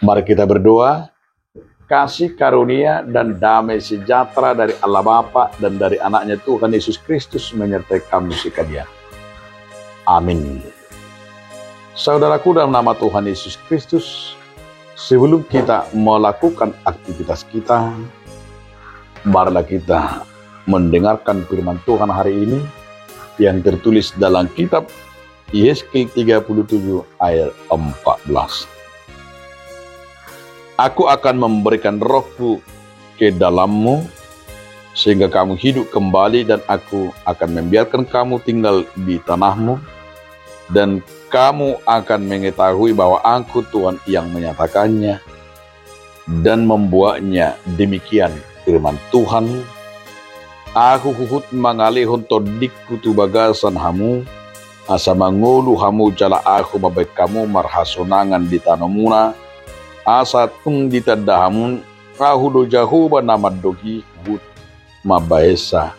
Mari kita berdoa. Kasih karunia dan damai sejahtera dari Allah Bapa dan dari anaknya Tuhan Yesus Kristus menyertai kamu sekalian. Amin. Saudaraku, dalam nama Tuhan Yesus Kristus, sebelum kita melakukan aktivitas kita, marilah kita mendengarkan firman Tuhan hari ini yang tertulis dalam kitab Yesaya 37 ayat 14. Aku akan memberikan rohku ke dalammu, sehingga kamu hidup kembali, dan aku akan membiarkan kamu tinggal di tanahmu, dan kamu akan mengetahui bahwa aku Tuhan yang menyatakannya dan membuatnya. Demikian firman Tuhan. Aku huhut mangalihun todikku tu bagasan hamu, asa mangulu hamu jala aku mabek kamu marhasonangan di tanamuna, asa tung ditadahamun kahudo jahuba nama dogi hut mabaesa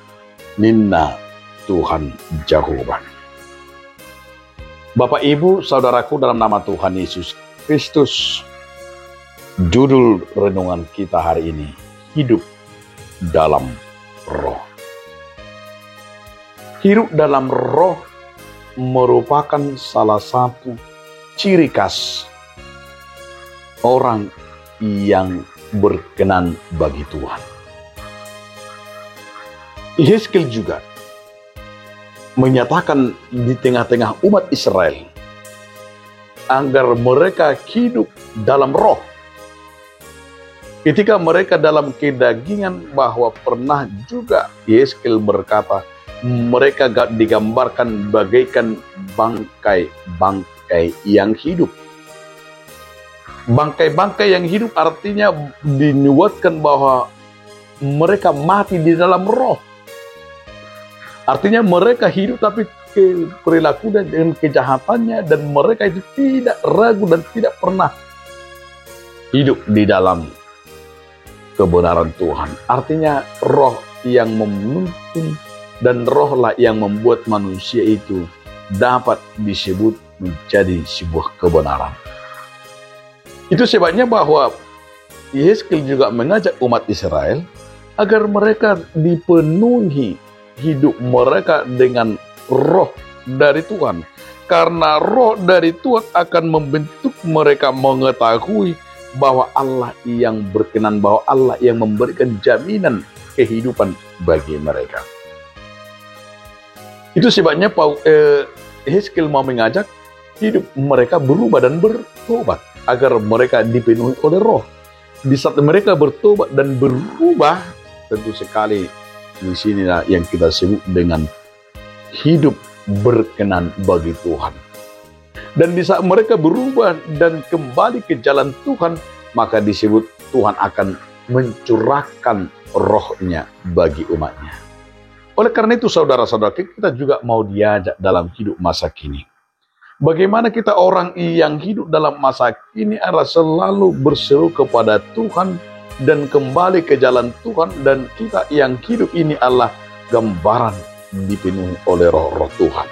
ninna Tuhan Jahuba. Bapak Ibu Saudaraku, dalam nama Tuhan Yesus Kristus, judul renungan kita hari ini, hidup dalam roh. Hidup dalam roh merupakan salah satu ciri khas orang yang berkenan bagi Tuhan. Yesaya juga menyatakan di tengah-tengah umat Israel agar mereka hidup dalam roh. Ketika mereka dalam kedagingan, bahwa pernah juga Yesaya berkata mereka digambarkan bagaikan bangkai-bangkai yang hidup. Bangkai-bangkai yang hidup artinya dinubuatkan bahwa mereka mati di dalam roh. Artinya mereka hidup tapi perilaku dan kejahatannya, dan mereka itu tidak ragu dan tidak pernah hidup di dalam kebenaran Tuhan. Artinya roh yang menuntun dan rohlah yang membuat manusia itu dapat disebut menjadi sebuah kebenaran. Itu sebabnya bahwa Yesaya juga mengajak umat Israel agar mereka dipenuhi hidup mereka dengan roh dari Tuhan. Karena roh dari Tuhan akan membentuk mereka mengetahui bahwa Allah yang berkenan, bahwa Allah yang memberikan jaminan kehidupan bagi mereka. Itu sebabnya Yesaya mau mengajak hidup mereka berubah dan bertobat, agar mereka dipenuhi oleh roh. Di saat mereka bertobat dan berubah, tentu sekali di sinilah yang kita sebut dengan hidup berkenan bagi Tuhan. Dan di saat mereka berubah dan kembali ke jalan Tuhan, maka disebut Tuhan akan mencurahkan rohnya bagi umatnya. Oleh karena itu saudara-saudara, kita juga mau diajak dalam hidup masa kini. Bagaimana kita orang yang hidup dalam masa kini adalah selalu berseru kepada Tuhan dan kembali ke jalan Tuhan, dan kita yang hidup ini adalah gambaran dipenuhi oleh roh-roh Tuhan.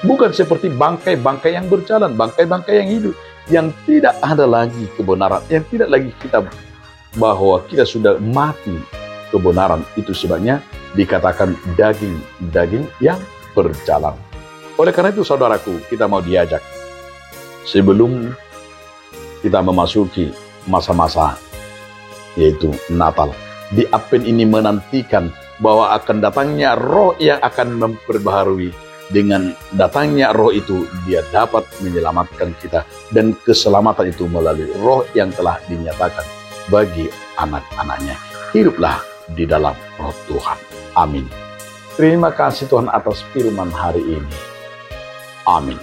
Bukan seperti bangkai-bangkai yang berjalan, bangkai-bangkai yang hidup, yang tidak ada lagi kebenaran, yang tidak lagi kita bahwa kita sudah mati kebenaran. Itu sebabnya dikatakan daging-daging yang berjalan. Oleh karena itu saudaraku, kita mau diajak sebelum kita memasuki masa-masa yaitu Natal, di Advent ini menantikan bahwa akan datangnya roh yang akan memperbaharui. Dengan datangnya roh itu, dia dapat menyelamatkan kita, dan keselamatan itu melalui roh yang telah dinyatakan bagi anak-anaknya. Hiduplah di dalam roh Tuhan. Amin. Terima kasih Tuhan atas firman hari ini. Amin.